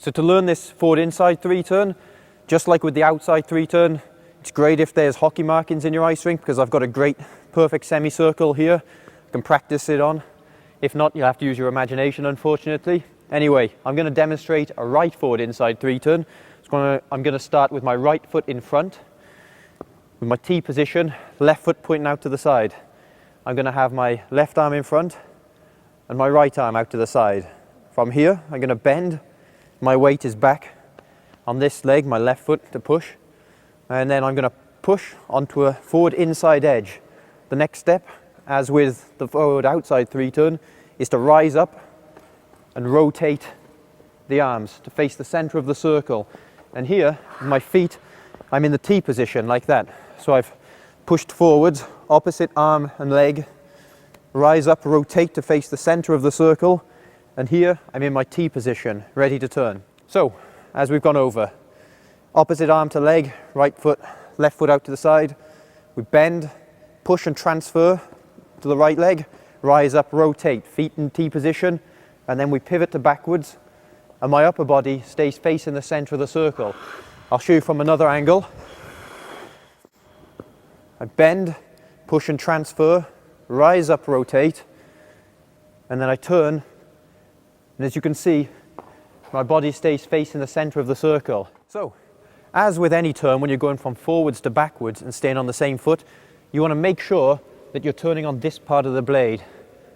So to learn this forward inside 3-turn, just like with the outside 3-turn, it's great if there's hockey markings in your ice rink, because I've got a great perfect semicircle here. You can practice it on. If not, you'll have to use your imagination, unfortunately. Anyway, I'm going to demonstrate a right forward inside 3-turn. I'm going to start with my right foot in front, with my T position, left foot pointing out to the side. I'm going to have my left arm in front and my right arm out to the side. From here, I'm going to bend. My weight is back on this leg, my left foot, to push. And then I'm going to push onto a forward inside edge. The next step, as with the forward outside 3-turn, is to rise up and rotate the arms to face the center of the circle. And here, my feet, I'm in the T position like that. So I've pushed forwards, opposite arm and leg, rise up, rotate to face the center of the circle. And here, I'm in my T position, ready to turn. So, as we've gone over, opposite arm to leg, right foot, left foot out to the side. We bend, push and transfer to the right leg, rise up, rotate, feet in T position, and then we pivot to backwards, and my upper body stays facing the center of the circle. I'll show you from another angle. I bend, push and transfer, rise up, rotate, and then I turn. And as you can see, my body stays facing the center of the circle. So, as with any turn, when you're going from forwards to backwards and staying on the same foot, you want to make sure that you're turning on this part of the blade,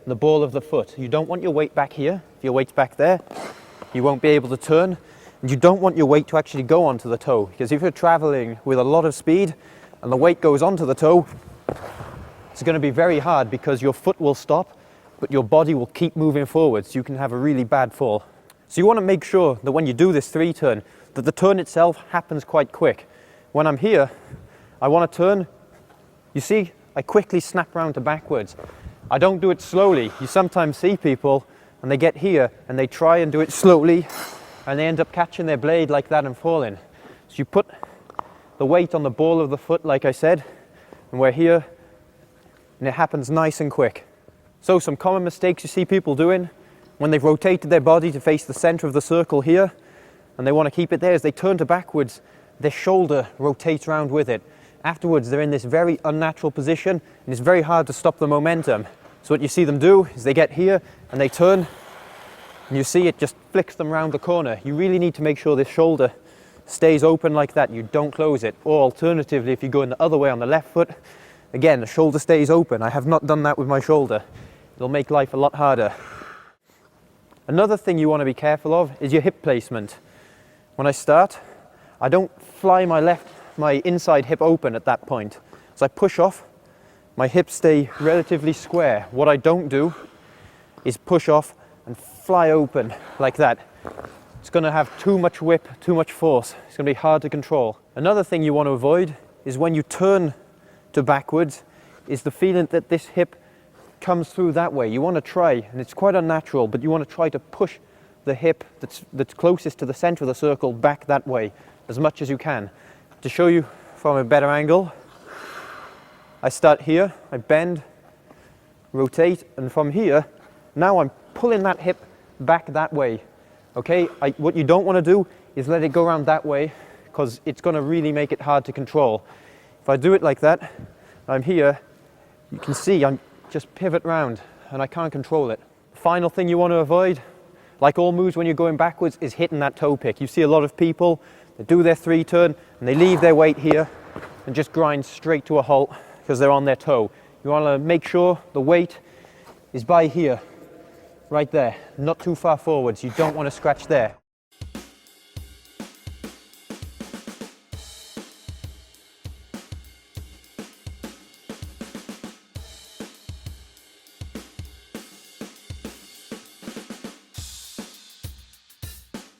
the ball of the foot. You don't want your weight back here. If your weight's back there, you won't be able to turn. And you don't want your weight to actually go onto the toe, because if you're traveling with a lot of speed and the weight goes onto the toe, it's going to be very hard, because your foot will stop, but your body will keep moving forwards. You can have a really bad fall. So you want to make sure that when you do this 3-turn, that the turn itself happens quite quick. When I'm here, I want to turn. You see, I quickly snap round to backwards. I don't do it slowly. You sometimes see people and they get here and they try and do it slowly and they end up catching their blade like that and falling. So you put the weight on the ball of the foot, like I said, and we're here, and it happens nice and quick. So some common mistakes you see people doing when they've rotated their body to face the center of the circle here, and they want to keep it there, as they turn to backwards, their shoulder rotates around with it. Afterwards, they're in this very unnatural position, and it's very hard to stop the momentum. So what you see them do is they get here and they turn, and you see it just flicks them around the corner. You really need to make sure this shoulder stays open like that. You don't close it. Or alternatively, if you go in the other way on the left foot, again, the shoulder stays open. I have not done that with my shoulder. It'll make life a lot harder. Another thing you want to be careful of is your hip placement. When I start, I don't fly my inside hip open at that point. As I push off, my hips stay relatively square. What I don't do is push off and fly open like that. It's going to have too much whip, too much force. It's going to be hard to control. Another thing you want to avoid is when you turn to backwards, is the feeling that this hip comes through that way. You want to try, and it's quite unnatural, but you want to try to push the hip that's closest to the center of the circle back that way as much as you can. To show you from a better angle, I start here, I bend, rotate, and from here, now I'm pulling that hip back that way. Okay, what you don't want to do is let it go around that way, because it's going to really make it hard to control. If I do it like that, I'm here, you can see I'm just pivot round and I can't control it. Final thing you want to avoid, like all moves when you're going backwards, is hitting that toe pick. You see a lot of people, they do their 3-turn and they leave their weight here and just grind straight to a halt because they're on their toe. You want to make sure the weight is by here, right there, not too far forwards. You don't want to scratch there.